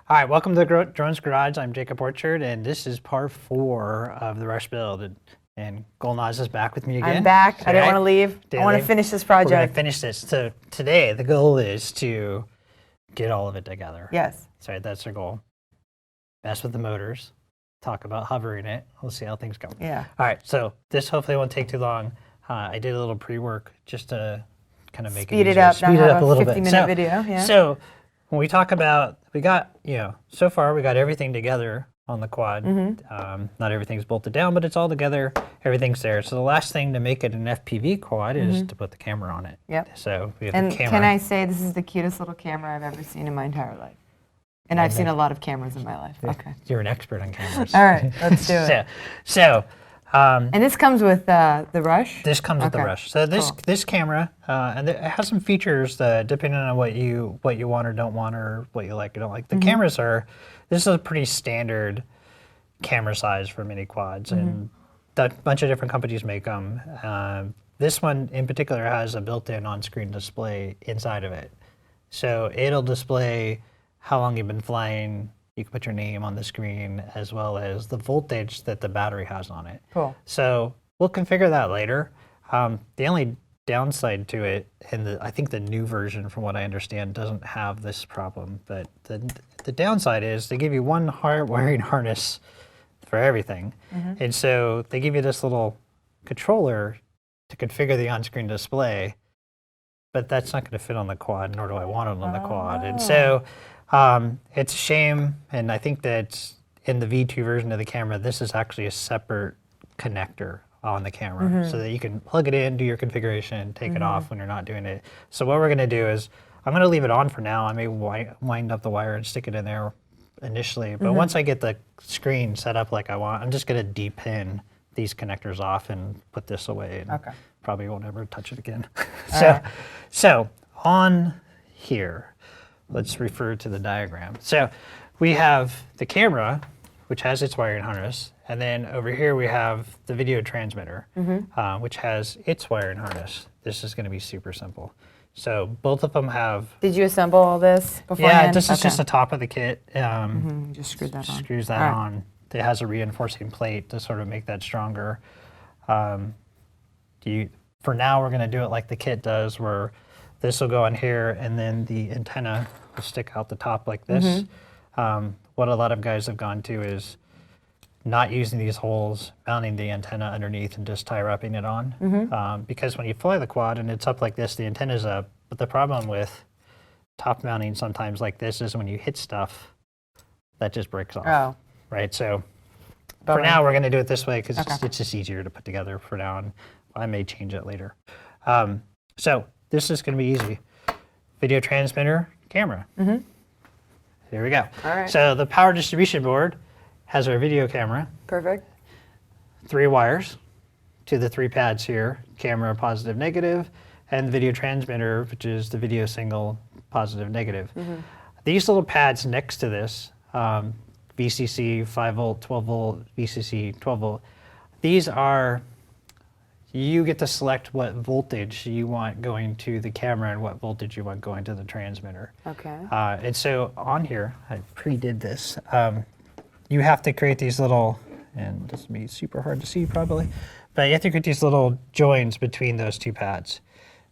All right, welcome to the Drones Garage. I'm Jacob Orchard, and this is part 4 of the Rush build. And Golnaz is back with me again. I'm back. I didn't want to leave. I want to finish this project. We're going to finish this. So today, the goal is to get all of it together. Yes. Sorry, that's our goal. Mess with the motors. Talk about hovering it. We'll see how things go. Yeah. All right, so this hopefully won't take too long. I did a little pre-work just to kind of make Speed it up. speed it up a little bit. 50-minute video. Yeah. So when we talk about, we got, so far we got everything together on the quad. Not everything's bolted down, but it's all together. Everything's there. So the last thing to make it an FPV quad is to put the camera on it. Yep. So we have And the camera. can I say this is the cutest little camera I've ever seen in my entire life? And I've seen a lot of cameras in my life. Okay. You're an expert on cameras. All right, let's do it. And this comes with the Rush? this comes with the Okay. Rush. So this camera, and it has some features depending on what you want or don't want, or what you like or don't like. The cameras this is a pretty standard camera size for mini quads, and a bunch of different companies make them. This one in particular has a built-in on-screen display inside of it. So it'll display how long you've been flying. You can put your name on the screen, as well as the voltage that the battery has on it. Cool. So we'll configure that later. The only downside to it, and I think the new version, from what I understand, doesn't have this problem, but the downside is they give you one wiring harness for everything. And so they give you this little controller to configure the on-screen display, but that's not going to fit on the quad, nor do I want it on the quad. And so it's a shame, and I think that in the V2 version of the camera, this is actually a separate connector on the camera, so that you can plug it in, do your configuration, take it off when you're not doing it. So what we're going to do is, I'm going to leave it on for now. I may wind up the wire and stick it in there initially, but once I get the screen set up like I want, I'm just going to depin these connectors off and put this away, and probably won't ever touch it again. So on here, let's refer to the diagram. So we have the camera, which has its wiring harness, and then over here we have the video transmitter, which has its wiring harness. This is going to be super simple. So both of them have... Did you assemble all this beforehand? Yeah, this is just the top of the kit. Just screwed that on. Screws that on. It has a reinforcing plate to sort of make that stronger. For now, we're going to do it like the kit does, where this will go on here, and then the antenna will stick out the top like this. What a lot of guys have gone to is not using these holes, mounting the antenna underneath, and just tie wrapping it on. Because when you fly the quad and it's up like this, the antenna's up. But the problem with top mounting sometimes like this is when you hit stuff, that just breaks off. Oh. Right, so for now we're going to do it this way because it's just easier to put together for now, and I may change it later. So this is going to be easy. Video transmitter, camera. Here we go. All right. So the power distribution board has our video camera. Perfect. 3 wires to the 3 pads here, camera positive, negative, and the video transmitter, which is the video signal positive, negative. These little pads next to this, VCC 5 volt, 12 volt, VCC 12 volt, these are, you get to select what voltage you want going to the camera and what voltage you want going to the transmitter. Okay. And so on here, I pre-did this, you have to create these little, and this will be super hard to see probably, but you have to create these little joins between those 2 pads.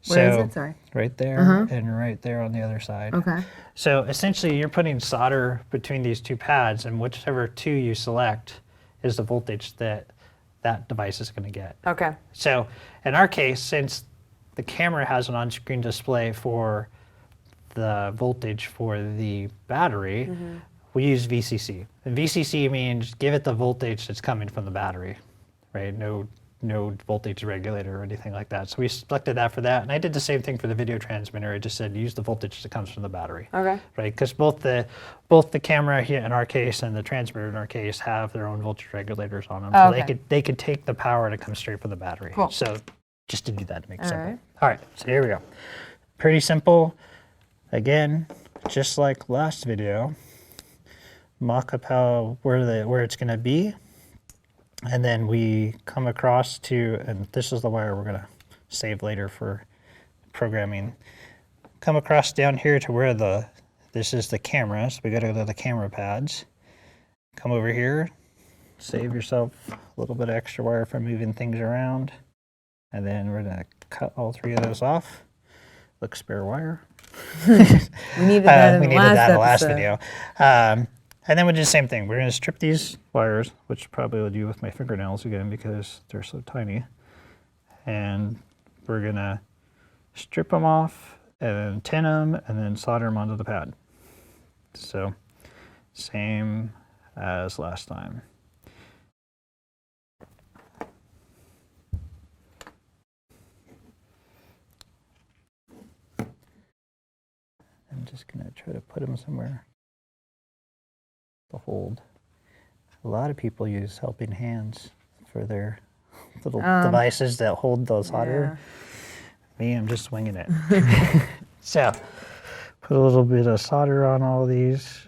Where is it? Sorry. Right there and right there on the other side. Okay. So essentially you're putting solder between these 2 pads, and whichever 2 you select is the voltage that device is going to get. Okay. So in our case, since the camera has an on-screen display for the voltage for the battery, we use VCC. And VCC means give it the voltage that's coming from the battery, right? No voltage regulator or anything like that. So we selected that for that. And I did the same thing for the video transmitter. I just said use the voltage that comes from the battery. Okay. Right? Because both the camera here in our case and the transmitter in our case have their own voltage regulators on them. Oh, so they could take the power to come straight from the battery. Cool. So just to do that to make it simple. right. All right, so here we go. Pretty simple. Again, just like last video, mock up where it's going to be. And then we come across to, and this is the wire we're going to save later for programming. Come across down here to where the this is the camera, so we got to go to the camera pads. Come over here, save yourself a little bit of extra wire for moving things around. And then we're going to cut all 3 of those off. Look, spare wire. We needed that in we the needed that in the last episode. video. And then we'll do the same thing. We're going to strip these wires, which probably will do with my fingernails again because they're so tiny. And we're going to strip them off and then tin them and then solder them onto the pad. So same as last time. I'm just going to try to put them somewhere to hold. A lot of people use helping hands for their little devices that hold the solder. Me, I'm just winging it. So, put a little bit of solder on all these.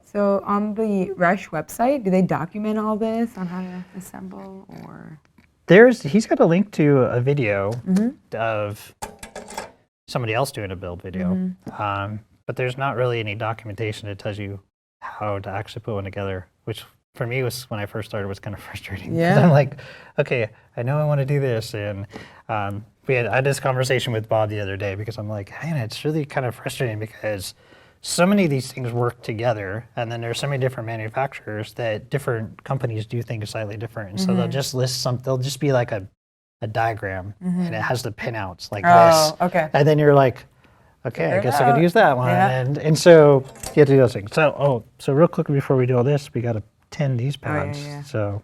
So on the Resch website, do they document all this on how to assemble or? He's got a link to a video of somebody else doing a build video. But there's not really any documentation that tells you how to actually put one together, which for me was, when I first started, was kind of frustrating. 'Cause Yeah. I'm like, okay, I know I want to do this. And I had this conversation with Bob the other day because I'm like, man, it's really kind of frustrating because so many of these things work together, and then there's so many different manufacturers that different companies do things slightly different. And so they'll just list they'll just be like a diagram, and it has the pinouts like this. Okay. And then you're like, okay, Figure I it guess I could out. use that one. Yeah. And so you have to do those things. So real quick before we do all this, we got to tin these pads. yeah. So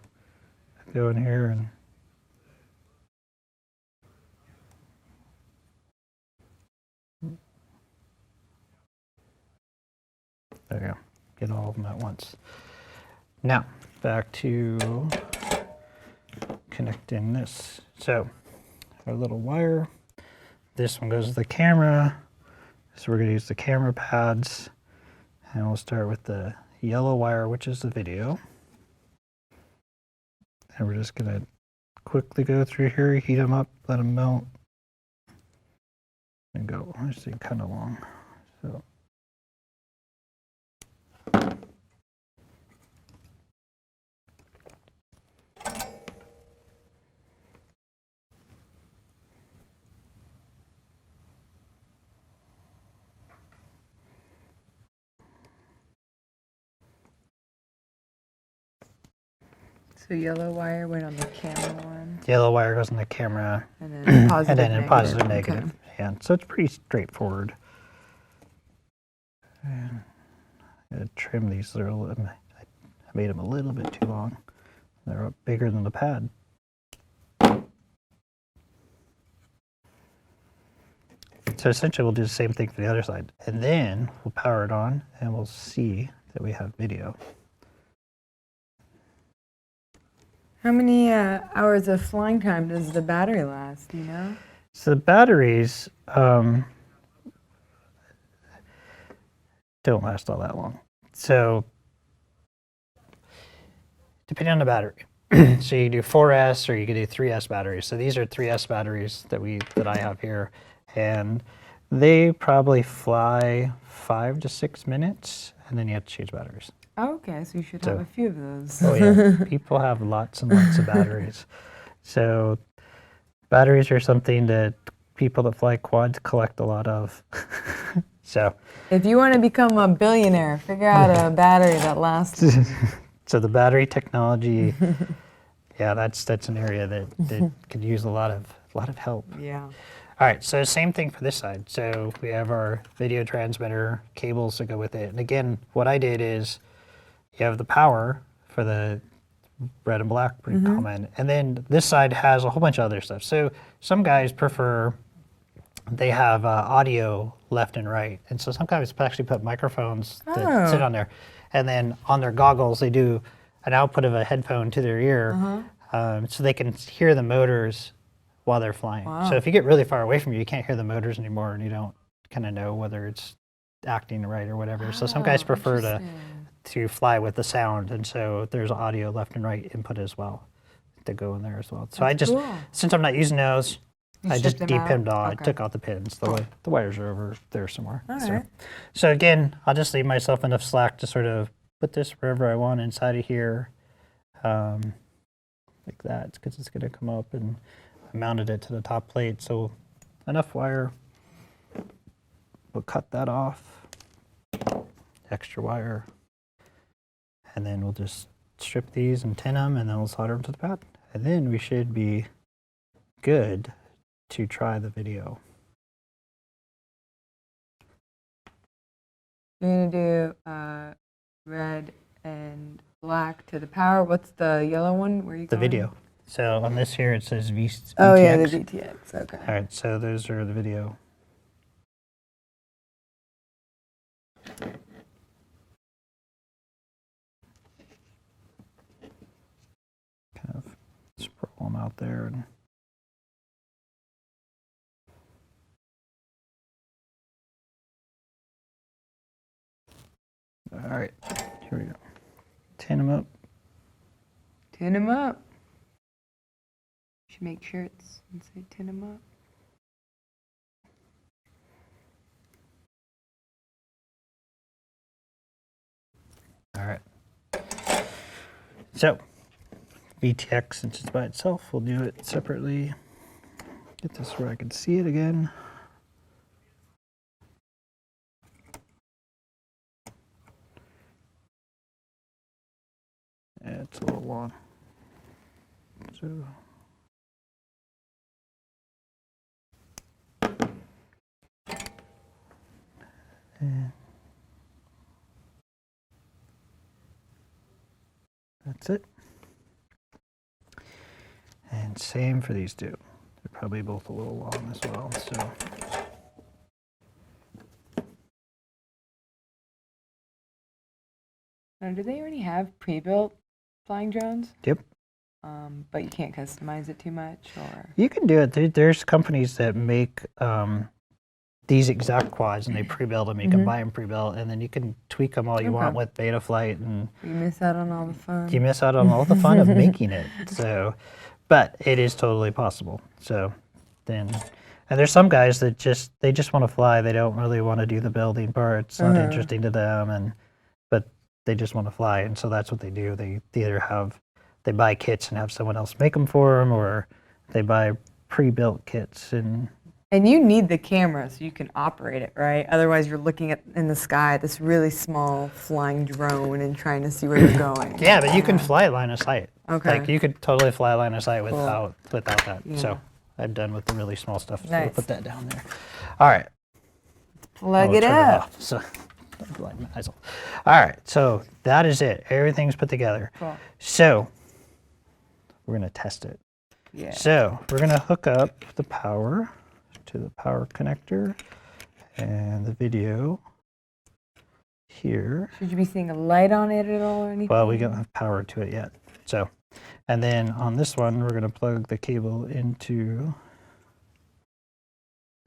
go in here and there you go. Get all of them at once. Now, back to connecting this. So, our little wire. This one goes to the camera. So we're going to use the camera pads. And we'll start with the yellow wire, which is the video. And we're just going to quickly go through here, heat them up, let them melt. And go, let's see, kind of long. So. So yellow wire went on the camera one, Yellow wire goes in the camera, and then positive, and then in negative. positive, Okay. negative. Yeah, so it's pretty straightforward. And I'm gonna trim these. I made them a little bit too long. They're bigger than the pad. So essentially, we'll do the same thing for the other side, and then we'll power it on, and we'll see that we have video. How many hours of flying time does the battery last? Do you know? So the batteries don't last all that long. So depending on the battery. So you can do 4S or you can do 3S batteries. So these are 3S batteries that I have here, and they probably fly 5 to 6 minutes, and then you have to change batteries. Oh, okay, so you should have So- a few of those. Oh yeah, people have lots and lots of batteries. So batteries are something that people that fly quads collect a lot of. So If you want to become a billionaire, figure out a battery that lasts. so the battery technology, yeah, that's an area that could use a lot of help. Yeah. All right, so same thing for this side. So we have our video transmitter cables that go with it. And again, what I did is you have the power for the red and black pretty common. And then this side has a whole bunch of other stuff. So some guys prefer, they have audio left and right. And so some guys actually put microphones that sit on there. And then on their goggles, they do an output of a headphone to their ear so they can hear the motors while they're flying. So if you get really far away from you can't hear the motors anymore and you don't kind of know whether it's acting right or whatever. So some guys prefer to fly with the sound, and so there's audio left and right input as well to go in there as well. So I just, cool. since I'm not using those, You I just stripped them out? de-pinned all. I Okay. took out the pins. The wires are over there somewhere. All so. right. So again, I'll just leave myself enough slack to sort of put this wherever I want inside of here, like that, because it's going to come up, and I mounted it to the top plate, so enough wire. We'll cut that off, extra wire, and then we'll just strip these and tin them, and then we'll solder them to the pad. And then we should be good to try the video. You're going to do red and black to the power. What's the yellow one? Where are you The going? video. So on this here, it says VTX. Oh, yeah, the VTX. Okay. All right, so those are the video. Kind of sprawl them out there. And all right, here we go. Tin them up. Tin them up. Should make shirts and say tin them up. All right. So, VTX, since it's by itself, we'll do it separately. Get this where I can see it again. Yeah, it's a little long. So. And that's it. And same for these two. They're probably both a little long as well, so. Now, do they already have pre-built flying drones? Yep. But you can't customize it too much, or? You can do it. There's companies that make these exact quads, and they pre-build them. You can buy them pre-built, and then you can tweak them all you want with Betaflight, and You miss out on all the fun. you miss out on all the fun of making it. So, but it is totally possible. So then, and there's some guys that just want to fly. They don't really want to do the building part. It's not interesting to them, but they just want to fly, and so that's what they do. They either they buy kits and have someone else make them for them, or they buy pre-built kits. And you need the camera so you can operate it, right? Otherwise, you're looking at in the sky at this really small flying drone and trying to see where you're going. Yeah, but you can fly line of sight. Okay. Like you could totally fly line of sight without that. Yeah. So I'm done with the really small stuff. So Nice. we'll put that down there. All right. Plug I'll it turn up. off, so don't blind my eyes. All right. So that is it. Everything's put together. Cool. So we're gonna test it. Yeah. So we're gonna hook up the power to the power connector and the video here. Should you be seeing a light on it at all or anything? Well, we don't have power to it yet. So, and then on this one, we're going to plug the cable into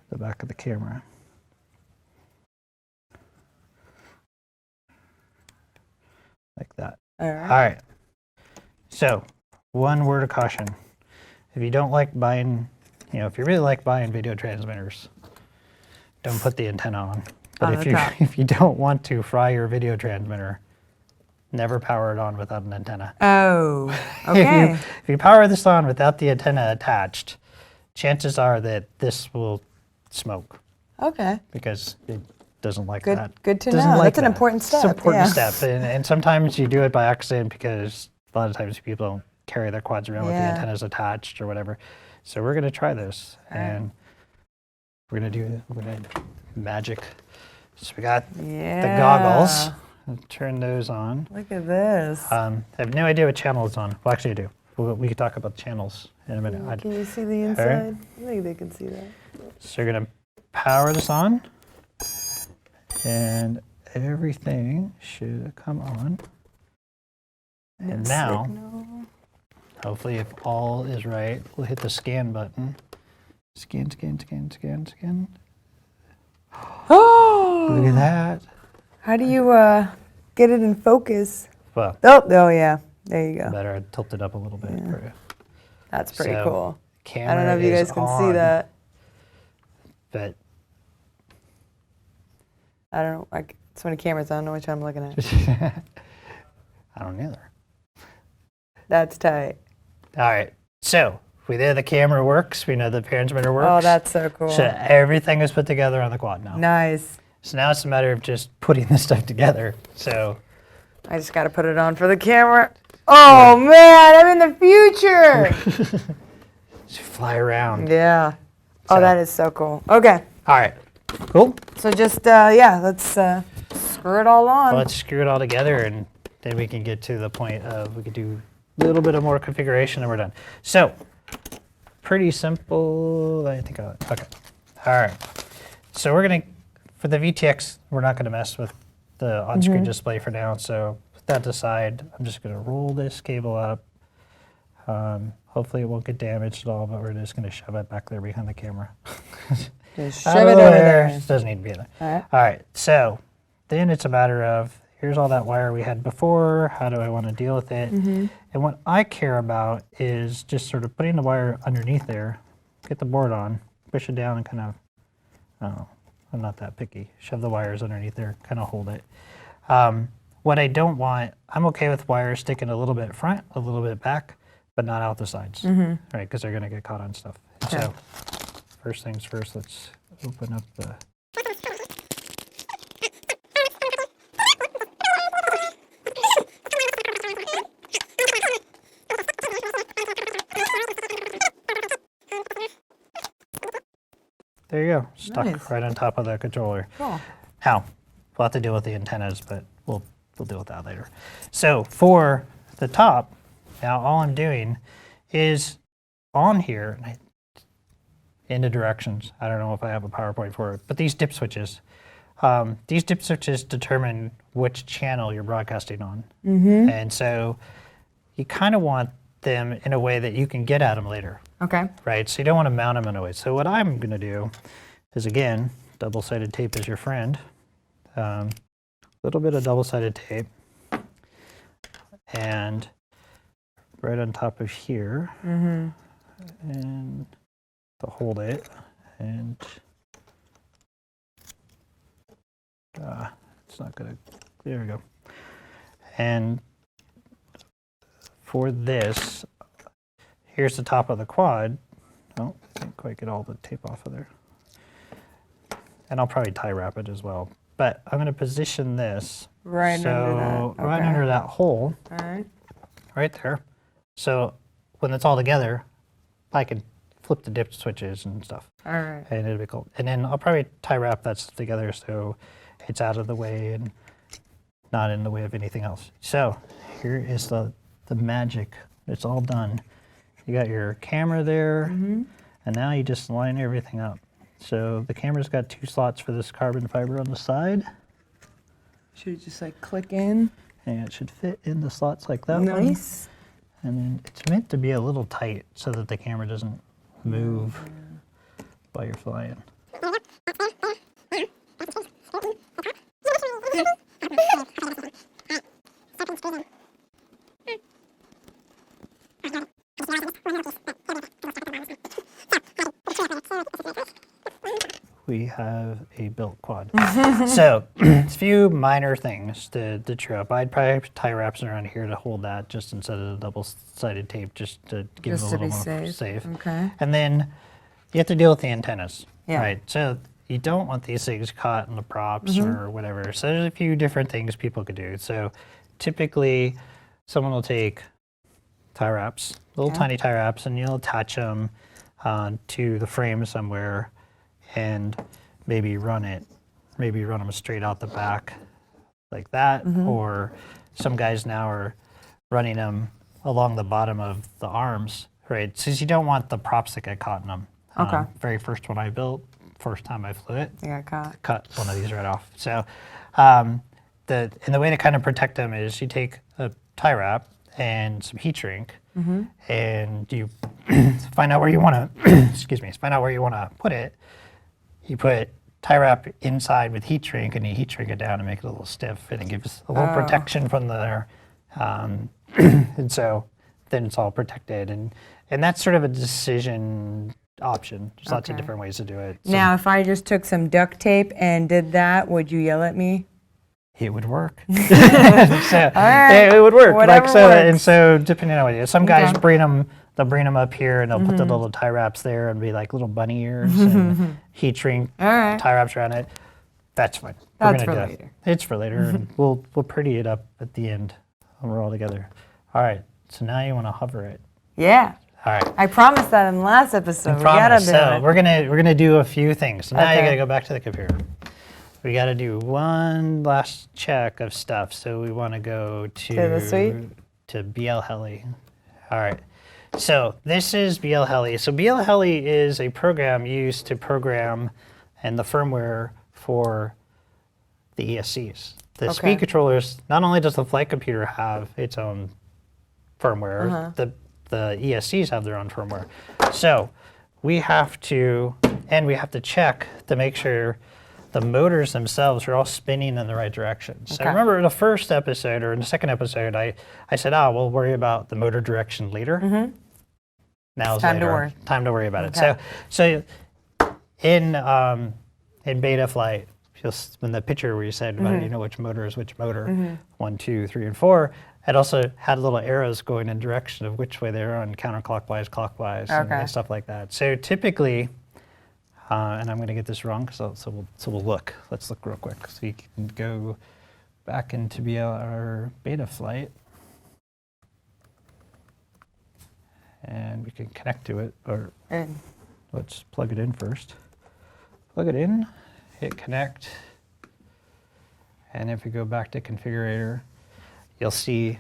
the back of the camera. Like that. All All right. right. So, one word of caution. If you don't like buying, if you really like buying video transmitters, don't put the antenna on. But On the top. if you don't want to fry your video transmitter, never power it on without an antenna. Oh, okay. If you power this on without the antenna attached, chances are that this will smoke Okay. because it doesn't like that. Good to Doesn't know. like That's an that. important It's step. an important yeah. step. And sometimes you do it by accident because a lot of times people don't carry their quads around with the Yeah. antennas attached or whatever. So we're going to try this. All right. And we're going to magic. So we got Yeah. the goggles. I'll turn those on. Look at this. I have no idea what channel it's on. Well, actually, I do. We can talk about channels in a minute. Can you see the inside? I think they can see that. So you're going to power this on, and everything should come on. And now, hopefully, if all is right, we'll hit the scan button. Scan, scan, scan, scan, scan. Oh! Look at that. How do you get it in focus? Well, Oh, yeah. There you go. better. I tilted up a little bit for you. That's pretty So, cool. camera I don't know if you is guys can on, see that. but I don't know. Like, so many cameras. I don't know which one I'm looking at. I don't either. That's tight. All right, so we know the camera works. We know the transmitter works. Oh, that's so cool. So everything is put together on the quad now. Nice. So now it's a matter of just putting this stuff together. So I just got to put it on for the camera. Oh, man, I'm in the future. just fly around. Yeah. So- Oh, that is so cool. Okay. All right, cool. So just, yeah, let's screw it all on. Well, let's screw it all together, and then we can get to the point of we could do a little bit of more configuration, and we're done. So, pretty simple. I think. Okay. All right. So we're gonna, for the VTX, we're not gonna mess with the on-screen display for now. So with that aside, I'm just gonna roll this cable up. Hopefully it won't get damaged at all, but we're just gonna shove it back there behind the camera. Just Out shove of it the over way. there. It doesn't need to be in there. All right. All right, so then it's a matter of, here's all that wire we had before, how do I want to deal with it? And what I care about is just sort of putting the wire underneath there, get the board on, push it down and kind of, oh, I'm not that picky, shove the wires underneath there, kind of hold it. What I don't want, I'm okay with wires sticking a little bit front, a little bit back, but not out the sides, right? Because they're going to get caught on stuff. Okay. So first things first, let's open up the There you go, stuck Nice. right on top of the controller. Cool. Now, we'll have to deal with the antennas, but we'll deal with that later. So for the top, now all I'm doing is on here, and in the directions, I don't know if I have a PowerPoint for it, but these dip switches determine which channel you're broadcasting on. And so you kind of want them in a way that you can get at them later. Okay. Right, so you don't want to mount them in a way. So what I'm going to do is, again, double-sided tape is your friend. A little bit of double-sided tape. And right on top of here. And to hold it. And it's not going to, there we go. And for this, here's the top of the quad. Oh, I can't quite get all the tape off of there. And I'll probably tie wrap it as well. But I'm going to position this Right under that. right Okay. under that hole, All right. right there. So when it's all together, I can flip the dip switches and stuff. All right. And it'll be cool. And then I'll probably tie wrap that stuff together so it's out of the way and not in the way of anything else. So here is the magic. It's all done. You got your camera there, and now you just line everything up. So the camera's got 2 slots for this carbon fiber on the side, Should it just like click in? and it should fit in the slots like that one. Nice. And then it's meant to be a little tight so that the camera doesn't move while you're flying. We have a built quad. So, a few minor things to true up. I'd probably tie wraps around here to hold that just instead of the double-sided tape, just to give Just it a to be little more safe. Okay. And then you have to deal with the antennas, Yeah. right? So you don't want these things caught in the props or whatever. So there's a few different things people could do. So typically, someone will take tie wraps, little Yeah. tiny tie wraps, and you'll attach them to the frame somewhere, and maybe run them straight out the back like that. Or some guys now are running them along the bottom of the arms, right? Since you don't want the props to get caught in them. Okay. Very first one I built, first time I flew it, I got caught. cut one of these right off. So the way to kind of protect them is you take a tie wrap and some heat shrink, and you find out where you want to find out where you want to put it. You put tie wrap inside with heat shrink, and you heat shrink it down to make it a little stiff, and it gives a little protection from the and so then it's all protected. And that's sort of a decision option. There's lots of Okay. different ways to do it. Now, if I just took some duct tape and did that, would you yell at me? It would work. So, right. it would work. Whatever so, works. and so depending on what you do. Some guys Okay. bring them. They'll bring them up here and they'll put the little tie wraps there and be like little bunny ears and heat shrink All right. tie wraps around it. That's fine. That's gonna for do it. later. It's for later, and we'll pretty it up at the end when we're all together. All right. So now you want to hover it. Yeah. All right. I promised that in the last episode. We gotta Promise. do So it. we're gonna do a few things. So now you Okay. gotta go back to the computer. We gotta do one last check of stuff. So we want to go to the suite? to BL Heli. All right. So this is BL Heli. So BL Heli is a program used to program and the firmware for the ESCs. The Okay. speed controllers, not only does the flight computer have its own firmware, the ESCs have their own firmware. So we have to check to make sure the motors themselves are all spinning in the right direction. So Okay. remember the first episode or in the second episode, I said, we'll worry about the motor direction later. Now is Time to later. worry. Time to worry about it. Okay. So in beta flight, in the picture where you said, which motor is which motor, 1, 2, 3, and 4, it also had little arrows going in direction of which way they're on, counterclockwise, clockwise, Okay. and stuff like that. So typically, and I'm going to get this wrong, so we'll look. Let's look real quick. So you can go back into our beta flight, and we can connect to it, or And let's plug it in first. Plug it in, hit connect, and if we go back to configurator, you'll see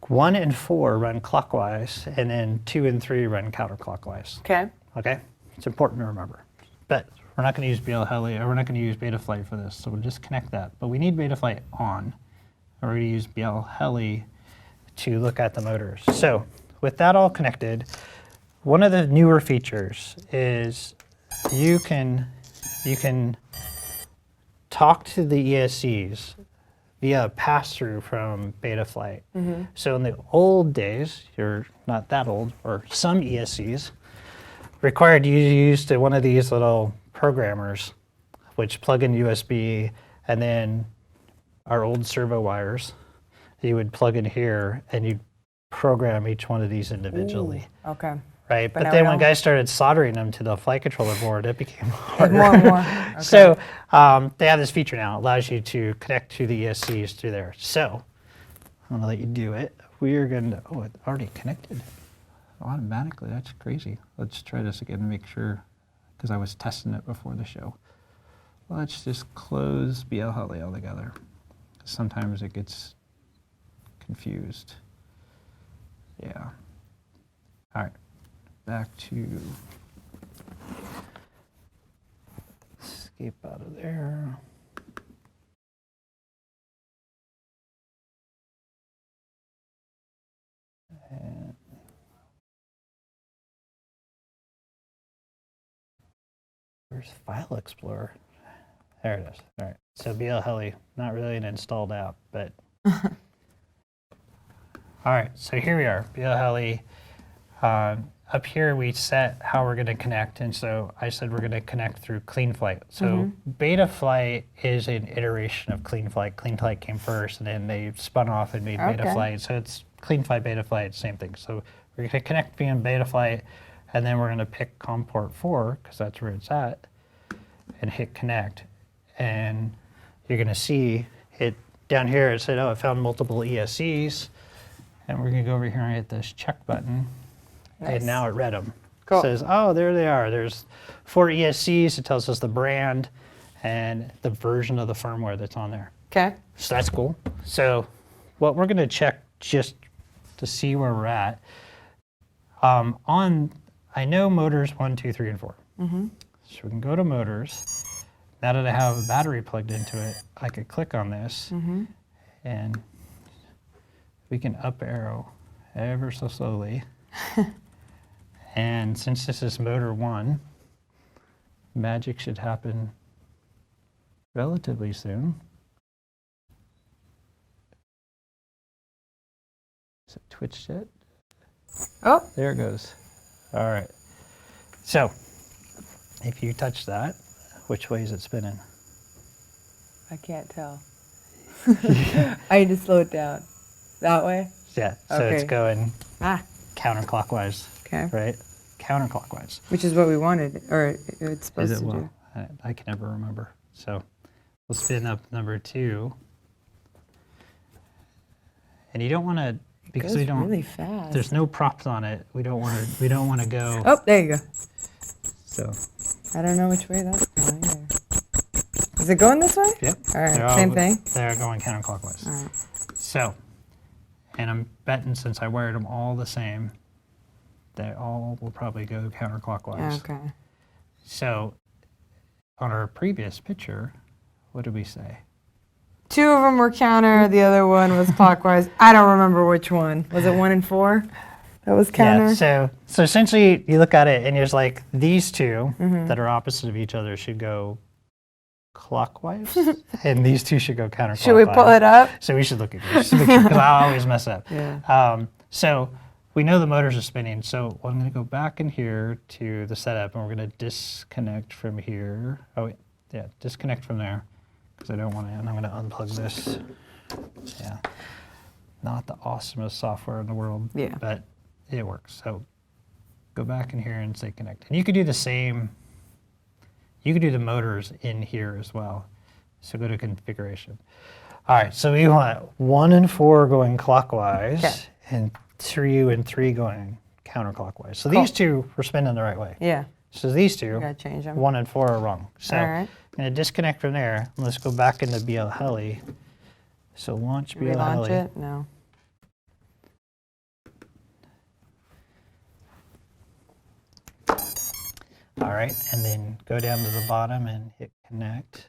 1 and 4 run clockwise, and then 2 and 3 run counterclockwise. okay. Okay? It's important to remember. But we're not going to use BL Heli, or we're not going to use Betaflight for this, so we'll just connect that. But we need Betaflight on, or we're going to use BL Heli to look at the motors. So with that all connected, one of the newer features is you can talk to the ESCs via pass-through from Betaflight. So in the old days, you're not that old, or some ESCs required you to use one of these little programmers, which plug in USB, and then our old servo wires, you would plug in here, and you'd program each one of these individually. Okay. Right, But but now then we when don't. guys started soldering them to the flight controller board, it became harder. More and more. Okay. So they have this feature now. It allows you to connect to the ESCs through there. So I'm gonna let you do it. We are going to, it already connected automatically. That's crazy. Let's try this again to make sure, because I was testing it before the show. Let's just close BL Heli altogether. Sometimes it gets confused. Yeah. All right. Back to escape out of there. And where's File Explorer? There it is. All right. So BL Heli, not really an installed app, but all right. So here we are, BL Heli. Up here we set how we're going to connect, and so I said we're going to connect through CleanFlight. So Betaflight is an iteration of CleanFlight. CleanFlight came first, and then they spun off and made Okay. Betaflight. So it's CleanFlight, Betaflight, same thing. So we're going to connect via Betaflight, and then we're going to pick COM port 4, because that's where it's at, and hit connect. And you're going to see it down here. It said, it found multiple ESCs. And we're going to go over here and hit this check button. Nice. And now it read them. Cool. It says, there they are. There's 4 ESCs. It tells us the brand and the version of the firmware that's on there. Okay. So that's cool. So what we're going to check just to see where we're at, I know motors 1, 2, 3, and 4. So we can go to motors. Now that I have a battery plugged into it, I could click on this and we can up arrow ever so slowly. And since this is motor 1, magic should happen relatively soon. Is it twitched yet? Oh, There it goes. All right. So if you touch that, which way is it spinning? I can't tell. I need to slow it down. That way? Yeah. So it's Okay. going Ah, counterclockwise, okay. right? Counterclockwise. Which is what we wanted, or it's supposed Is it to well? do. I can never remember. So we'll spin up number 2. And you don't want to, because Goes we don't, really fast. there's no props on it. We don't want to go. Oh, there you go. So, I don't know which way that's going either. Is it going this way? yep. All right, they're same thing. They're going counterclockwise. All right. So, and I'm betting since I wired them all the same, they all will probably go counterclockwise. Okay. So, on our previous picture, what did we say? 2 of them were counter, the other one was clockwise. I don't remember which one. Was it 1 and 4? That was counter? Yeah, so essentially you look at it and you're just like, these 2 Mm-hmm. that are opposite of each other should go clockwise, and these 2 should go counterclockwise. Should we pull it up? So we should look at this, because I always mess up. Yeah. So we know the motors are spinning, so I'm going to go back in here to the setup, and we're going to disconnect from here. Oh, wait, yeah, disconnect from there, because I don't want to, and I'm going to unplug this. Yeah, not the awesomest software in the world, Yeah. but it works. So go back in here and say connect. And you could do the same, you could do the motors in here as well. So go to configuration. All right, so we want 1 and 4 going clockwise, Okay. and 2 and 3 going counterclockwise. So Cool. these 2 were spinning the right way. Yeah. So these 2, We gotta change them. 1 and 4 are wrong. So All right. I'm going to disconnect from there. And let's go back into BL Heli. So launch BL Relaunch Heli. it? No. All right, and then go down to the bottom and hit connect.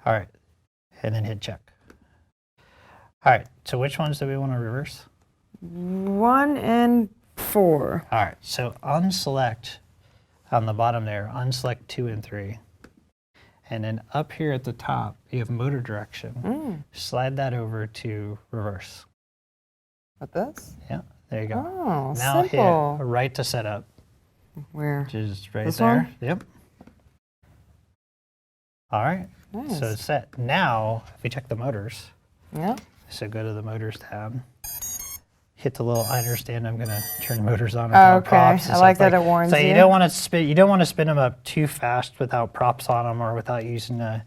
All right, and then hit check. All right, so which ones do we want to reverse? 1 and 4. All right, so unselect on the bottom there, unselect 2 and 3. And then up here at the top, you have motor direction. Slide that over to reverse. What this? Yeah, there you go. Oh, Now simple. hit right to setup, Where? which is right This there. one? Yep. All right, Nice. so it's set. Now, if we check the motors, Yeah. so go to the motors tab, hit the little, I understand I'm gonna turn the motors on Oh, without okay. props. and I like stuff that it warns So you you. don't want to spin, you don't want to spin them up too fast without props on them or without using a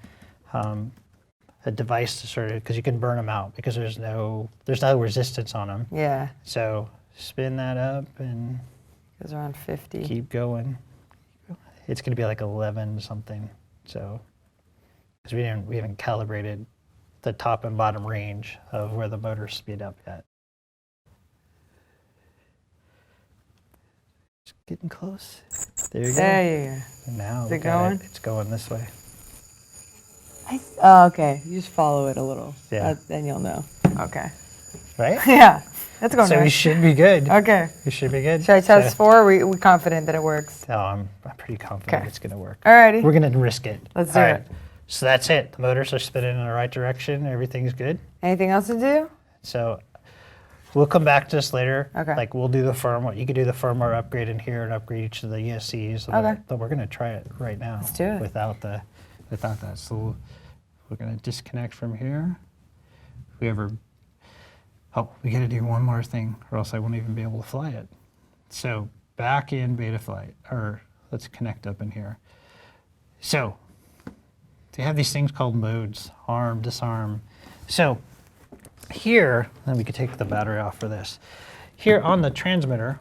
device to sort of, because you can burn them out because there's no resistance on them. Yeah. So spin that up and Goes around 50. keep going. It's going to be like 11 something. So because we haven't calibrated the top and bottom range of where the motors speed up yet. It's getting close. There you go. There you go. And now Is it look at going? It's going this way. Oh, okay. You just follow it a little. Yeah. Then you'll know. Okay. Right? Yeah. That's going So we right. should be good. Okay. We should be good. Should I test So- 4? Or are we confident that it works? No, I'm pretty confident Okay. it's going to work. Alrighty. We're going to risk it. Let's do All it. So that's it. The motors are spinning in the right direction. Everything's good. Anything else to do? So we'll come back to this later. Okay. Like we'll do the firmware. You could do the firmware upgrade in here and upgrade each of the ESCs. Okay. But we're going to try it right now. Let's do it. Without that. So we're going to disconnect from here. If we ever. Oh, we got to do one more thing, or else I won't even be able to fly it. So back in Betaflight, or let's connect up in here. So they have these things called modes: arm, disarm. So here, then we could take the battery off for this. Here on the transmitter,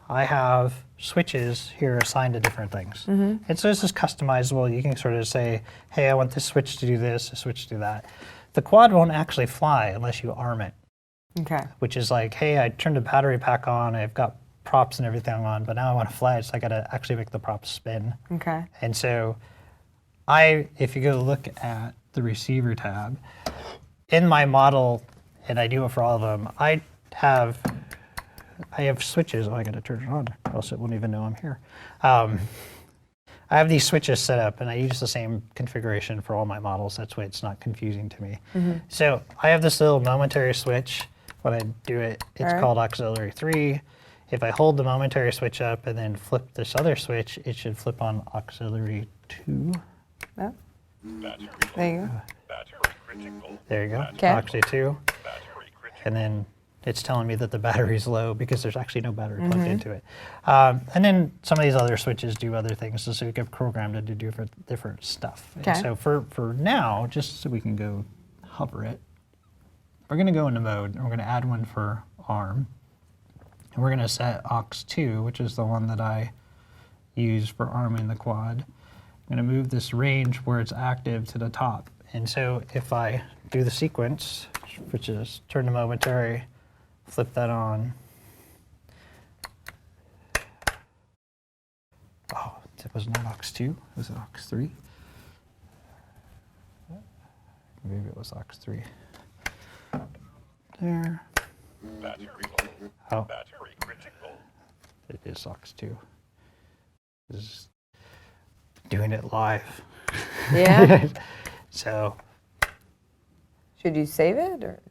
I have switches here assigned to different things. And so this is customizable. You can sort of say, hey, I want this switch to do this, this switch to do that. The quad won't actually fly unless you arm it, Okay. which is like, hey, I turned the battery pack on, I've got props and everything on, but now I want to fly it, so I got to actually make the props spin. Okay. And so if you go look at the receiver tab, in my model, and I do it for all of them, I have switches. Oh, I got to turn it on, or else it won't even know I'm here. I have these switches set up, and I use the same configuration for all my models. That's why it's not confusing to me. So I have this little momentary switch when I do it, it's Alright. called auxiliary 3. If I hold the momentary switch up and then flip this other switch, it should flip on auxiliary 2. Oh. There you go. There you go, Okay. auxiliary 2. And then it's telling me that the battery's low because there's actually no battery plugged into it. And then some of these other switches do other things, so you get programmed to do different stuff. And Okay. so for now, just so we can go hover it, we're going to go into mode, and we're going to add one for ARM. And we're going to set aux2, which is the one that I use for arming the quad. I'm going to move this range where it's active to the top. And so if I do the sequence, which is turn to momentary, flip that on. Oh, it was not aux2, it was aux3. Maybe it was aux3. There. Oh, it is aux2. This is doing it live. Yeah. So, Should you save it or?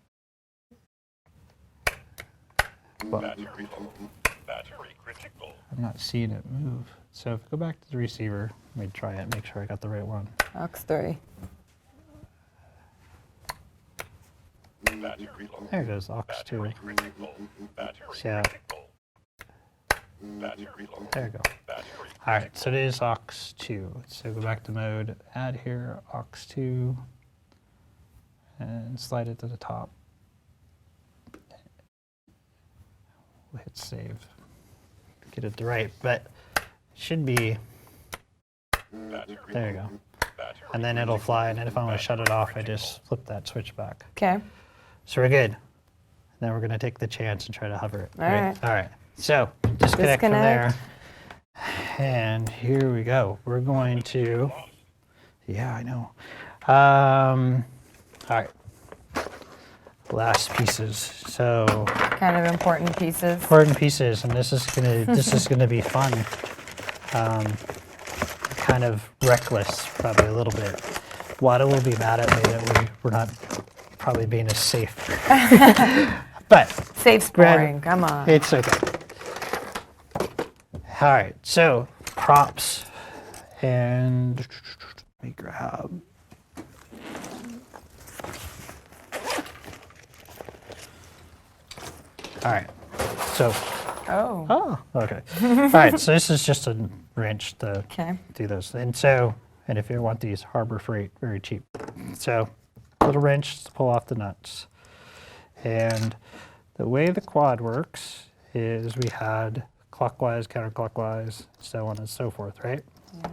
well, I'm not seeing it move. So if I go back to the receiver, let me try it, make sure I got the right one. aux3. There it goes, aux2. Yeah. There you go. All right, so it is aux2. So go back to mode, add here, aux2, and slide it to the top. We'll hit save. Get it to right, but it should be, there you go. And then it'll fly, and then if I want to shut it off, I just flip that switch back. Okay. So we're good. Now we're going to take the chance and try to hover it. All right. All right. So disconnect from there. Disconnect. And here we go. We're going to, yeah, I know. All right. Last pieces. So Kind of important pieces. important pieces, and this is gonna be fun. Kind of reckless, probably a little bit. Wada will be mad at me that we're not probably being as safe. But Safe Grab- scoring. Come on. it's okay. All right, so props, and let me grab. All right, so, Oh. oh, okay. All right, so this is just a wrench to Okay. do those. And if you want these, Harbor Freight, very cheap. So, little wrench to pull off the nuts. And the way the quad works is we had clockwise, counterclockwise, so on and so forth, right? Yeah.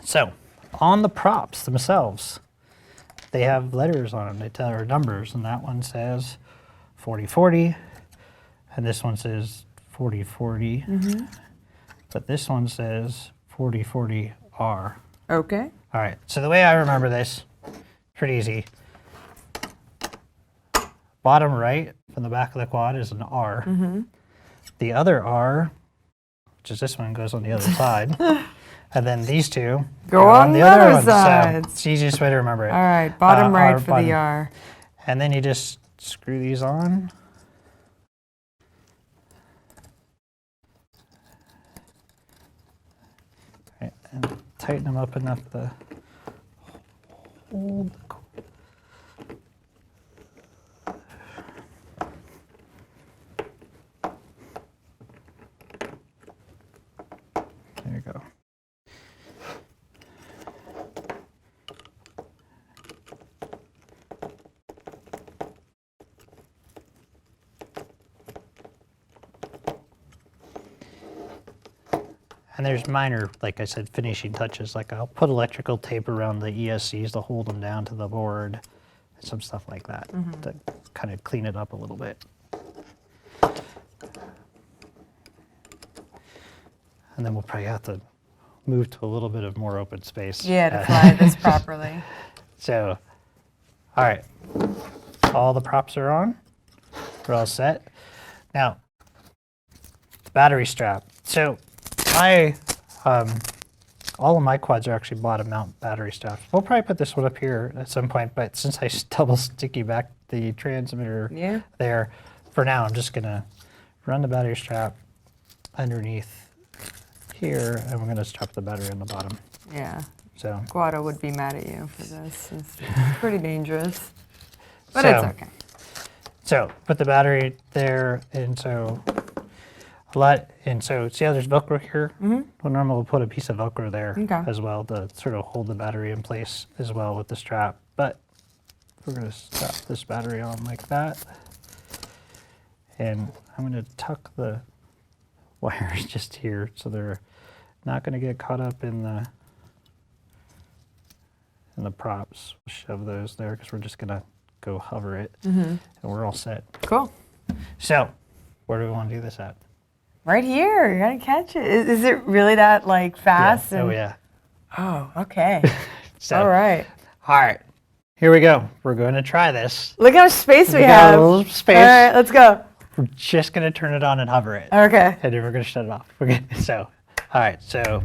So, on the props themselves, they have letters on them. They tell or numbers, and that one says 4040, and this one says 4040, but this one says 4040R. Okay. All right, so the way I remember this, pretty easy. Bottom right from the back of the quad is an R. The other R, which is this one, goes on the other side. And then these two Go on the other one. side. So it's the easiest way to remember it. All right. Bottom right R for button. the R. And then you just screw these on. Right, and tighten them up enough to hold the There you go. And there's minor, like I said, finishing touches. Like I'll put electrical tape around the ESCs to hold them down to the board, and some stuff like that to kind of clean it up a little bit. And then we'll probably have to move to a little bit of more open space. Yeah, to fly this properly. So, all right, all the props are on. We're all set. Now, the battery strap. So, all of my quads are actually bottom mount battery straps. We'll probably put this one up here at some point, but since I double sticky back the transmitter Yeah. there, for now, I'm just gonna run the battery strap underneath here, and we're gonna strap the battery on the bottom. Yeah. So, Guado would be mad at you for this. It's pretty dangerous. But So- it's okay. so put the battery there, and so see how there's Velcro here? Mm-hmm. Well, normally we'll put a piece of Velcro there Okay. as well to sort of hold the battery in place as well with the strap. But we're gonna strap this battery on like that, and I'm gonna tuck the wires just here so they're not gonna get caught up in the props. We'll shove those there because we're just gonna go hover it, and we're all set. Cool. So, where do we want to do this at? Right here. You're going to catch it. Is it really that like fast? Yeah. Oh yeah. Oh, okay. So, All right. All right. Here we go. We're going to try this. Look how much space we got have. a little space. All right, let's go. We're just going to turn it on and hover it, Okay. and then we're going to shut it off. So, all right. So